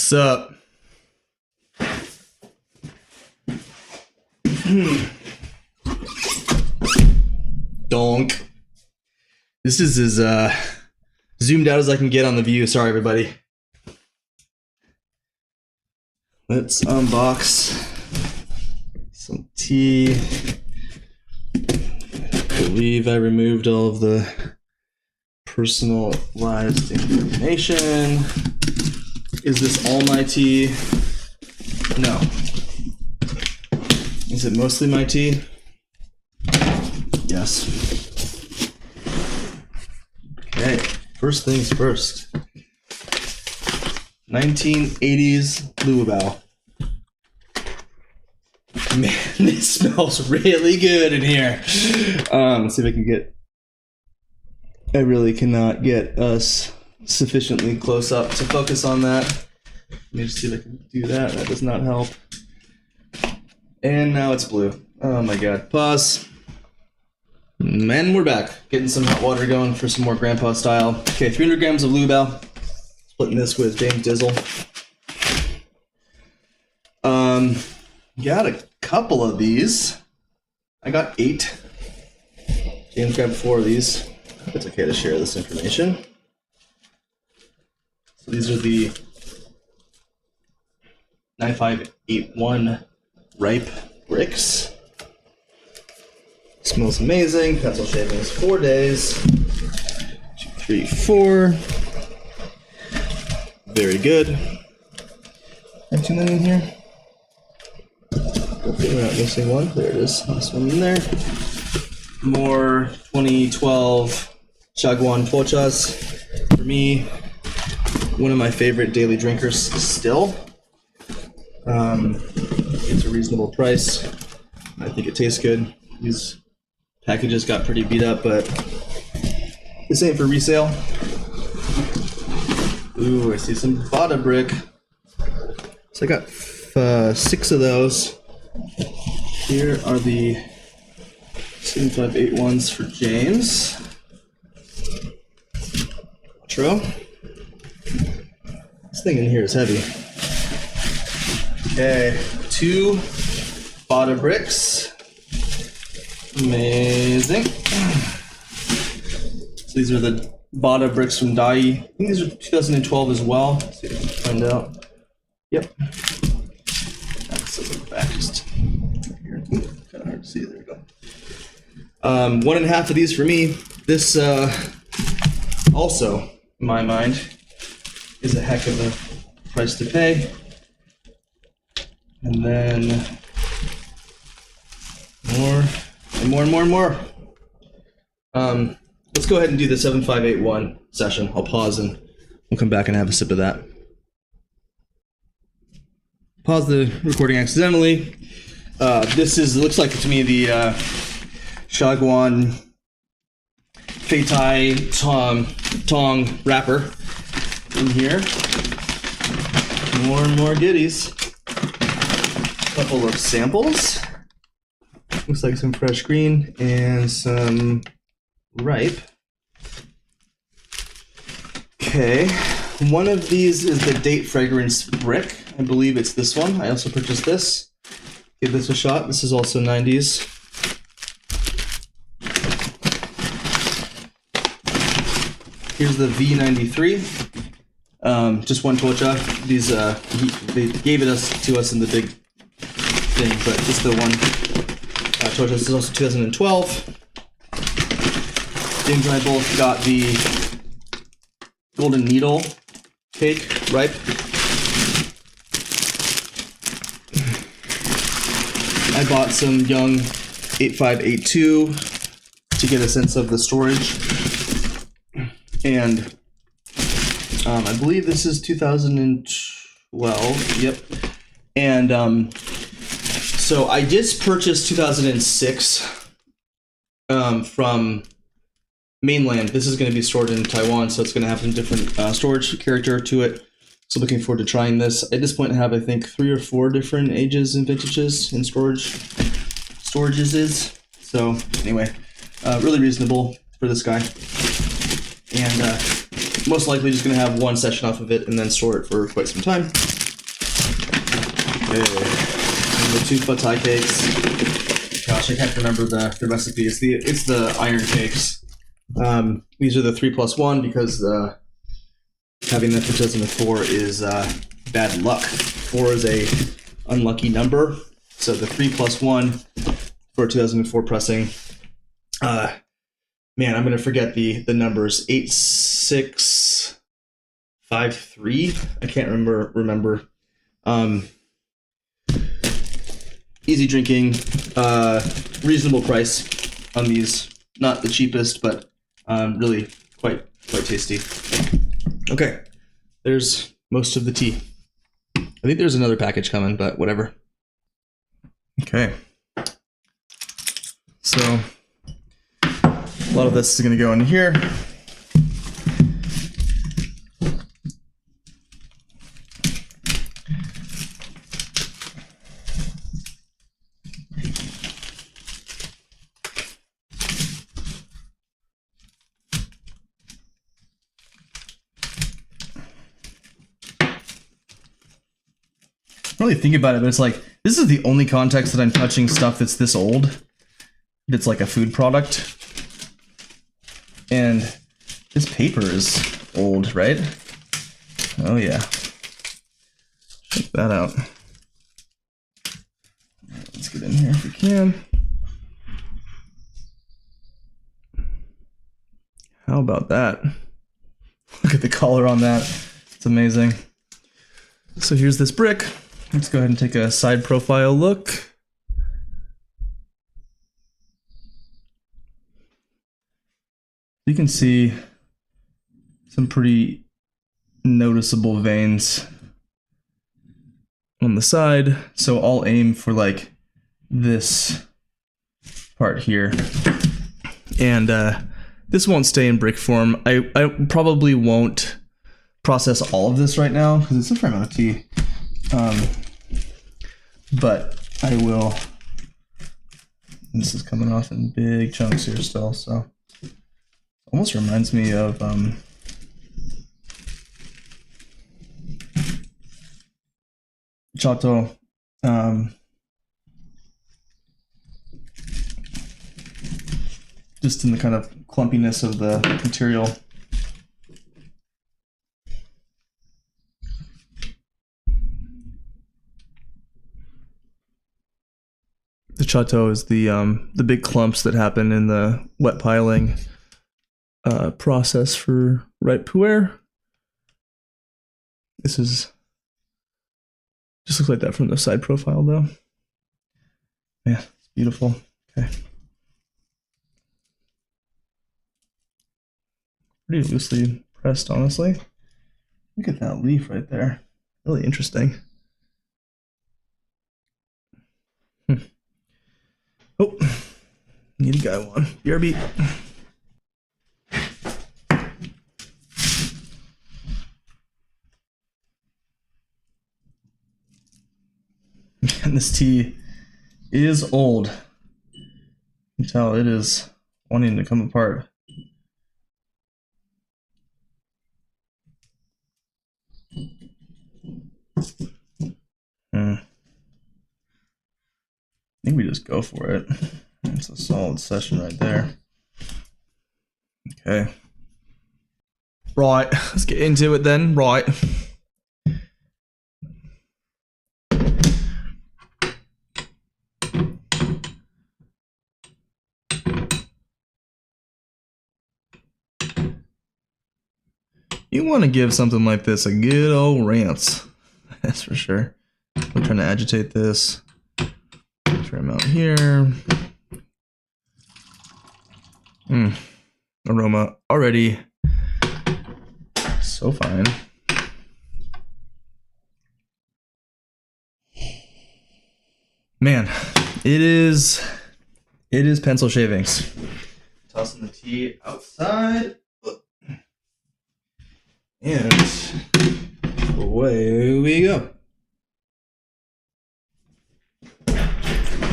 Sup? Donk. This is as zoomed out as I can get on the view. Sorry, everybody. Let's unbox some tea. I believe I removed all of the personalized information. Is this all my tea? No. Is it mostly my tea? Yes. Okay, first things first. 1980s Luau. Man, this smells really good in here. Let's see if I can get... I really cannot get us sufficiently close up to focus on that. Let me just see if I can do that. That does not help. And now it's blue. Oh my god. Pause. And we're back. Getting some hot water going for some more grandpa style. Okay, 300 grams of Luau. Splitting this with James Dizzle. Got a couple of these. I got 8. James grabbed 4 of these. It's okay to share this information. So these are the 9581 ripe bricks. Smells amazing. Pencil shavings, 4 days. 2, 3, 4. Very good. Have too many in here. Hopefully we're not missing one. There it is. Last one in there. More 2012 Shagwan Pochas. For me, one of my favorite daily drinkers still. It's a reasonable price. I think it tastes good. These packages got pretty beat up, but this ain't for resale. Ooh, I see some Bada brick. So I got 6 of those. Here are the 7581s for James. Quattro. This thing in here is heavy. Okay, 2 Bada bricks. Amazing. So these are the Bada bricks from Dai. I think these are 2012 as well. Let's see if I can find out. Yep. That's the back just here. Kind of hard to see. There we go. 1.5 of these for me. This also, in my mind, is a heck of a price to pay. And then more and more and more and more. Let's go ahead and do the 7581 session. I'll pause and we'll come back and have a sip of that. Pause the recording accidentally. This looks like to me the Shagwan Feitai Tong wrapper in here. More and more goodies. Couple of samples. Looks like some fresh green and some ripe. Okay, one of these is the date fragrance brick. I believe it's this one. I also purchased this. Give this a shot. This is also 90s. Here's the V93. Just one tocha. These they gave it to us in the big thing, but just the one tocha. This is also 2012. James and I both got the Golden Needle cake, ripe. I bought some young 8582 to get a sense of the storage. And I believe this is 2012. Yep. And so I just purchased 2006 from mainland. This is going to be stored in Taiwan, so it's going to have a different storage character to it. So looking forward to trying this. At this point I have, I think, 3 or 4 different ages and vintages in storages. So anyway, really reasonable for this guy. And most likely just going to have one session off of it and then store it for quite some time. Okay. And the 2 foot tie cakes. Gosh, I can't remember the recipe. It's the iron cakes. These are the 3+1 because having them for 2004 is bad luck. 4 is a unlucky number, so the 3+1 for 2004 pressing. Man, I'm gonna forget the numbers. 8653. I can't remember. Easy drinking, reasonable price on these. Not the cheapest, but really quite tasty. Okay, there's most of the tea. I think there's another package coming, but whatever. Okay. So a lot of this is going to go in here. Really think about it, but it's like, this is the only context that I'm touching stuff that's this old. That's like a food product. And this paper is old, right? Oh yeah. Check that out. Let's get in here if we can. How about that? Look at the color on that. It's amazing. So here's this brick. Let's go ahead and take a side profile look. You can see some pretty noticeable veins on the side. So I'll aim for like this part here. And this won't stay in brick form. I probably won't process all of this right now because it's a fair amount of tea. But I will. This is coming off in big chunks here still, so almost reminds me of Chateau. Just in the kind of clumpiness of the material. The Chateau is the big clumps that happen in the wet piling process for ripe puer. This is just looks like that from the side profile though. Yeah, it's beautiful. Okay. Pretty loosely pressed, honestly. Look at that leaf right there. Really interesting. Oh, need a guy one. BRB. And this tea is old. You can tell it is wanting to come apart. I think we just go for it. It's a solid session right there. Okay. Right, let's get into it then. Right. You want to give something like this a good old rinse. That's for sure. I'm trying to agitate this. Trim out here. Aroma already so fine. Man, it is pencil shavings. Tossing the tea outside. And away we go.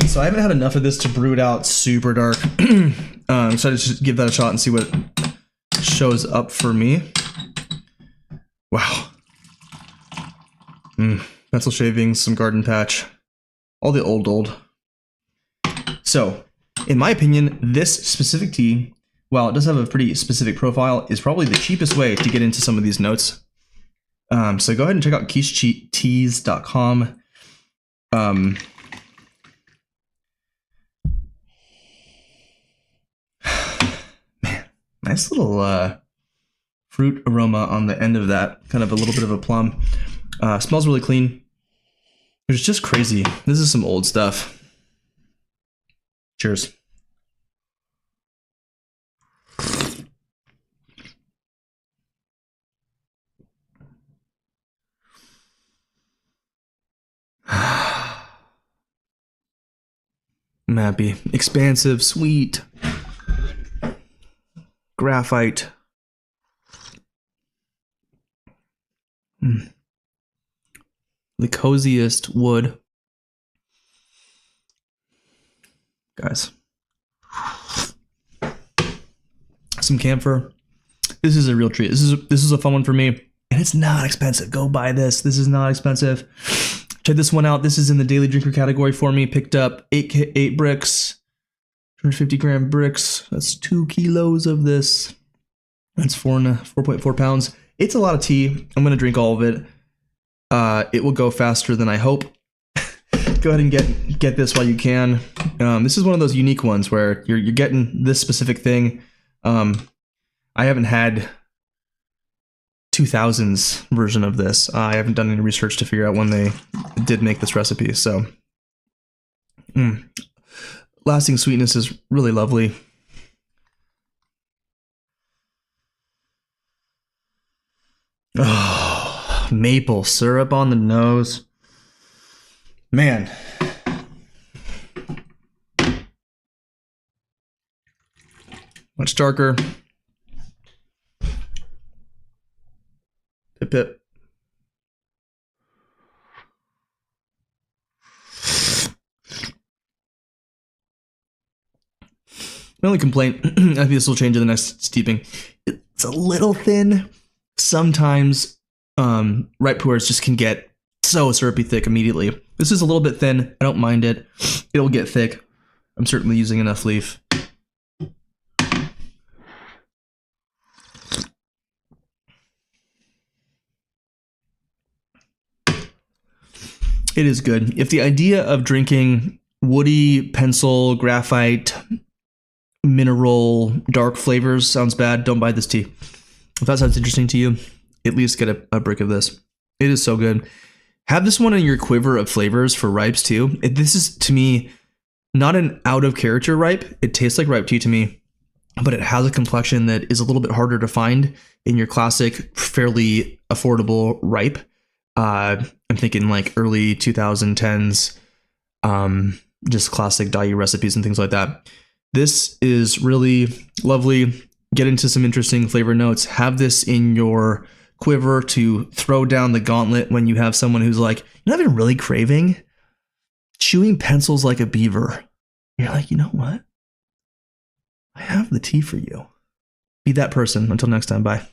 So I haven't had enough of this to brew it out super dark. So I just give that a shot and see what shows up for me. Wow. pencil shavings, some garden patch, all the old. So, in my opinion, this specific tea, while it does have a pretty specific profile, is probably the cheapest way to get into some of these notes. So go ahead and check out quicheteas.com. Man, nice little fruit aroma on the end of that. Kind of a little bit of a plum. Smells really clean. It's just crazy. This is some old stuff. Cheers. I'm happy. Expansive, sweet. Graphite. The coziest wood. Guys. Some camphor. This is a real treat. This is a fun one for me. And it's not expensive. Go buy this. This is not expensive. Check this one out. This is in the daily drinker category for me. Picked up 8 bricks. 250 gram bricks. That's 2 kilos of this. That's 4.4 pounds. It's a lot of tea. I'm going to drink all of it. It will go faster than I hope. Go ahead and get this while you can. This is one of those unique ones where you're getting this specific thing. I haven't had 2000s version of this. I haven't done any research to figure out when they did make this recipe. So, lasting sweetness is really lovely. Oh, maple syrup on the nose. Man. Much darker. Pip pip. My only complaint, I think this will change in the next steeping. It's a little thin. Sometimes ripe pours just can get so syrupy thick immediately. This is a little bit thin. I don't mind it. It'll get thick. I'm certainly using enough leaf. It is good. If the idea of drinking woody, pencil, graphite, mineral, dark flavors sounds bad, don't buy this tea. If that sounds interesting to you, at least get a brick of this. It is so good. Have this one in your quiver of flavors for ripes too. This is, to me, not an out of character ripe. It tastes like ripe tea to me, but it has a complexion that is a little bit harder to find in your classic, fairly affordable ripe. I'm thinking like early 2010s, just classic Dayu recipes and things like that. This is really lovely. Get into some interesting flavor notes. Have this in your quiver to throw down the gauntlet when you have someone who's like, you're not even really craving chewing pencils like a beaver. You're like, you know what? I have the tea for you. Be that person. Until next time, bye.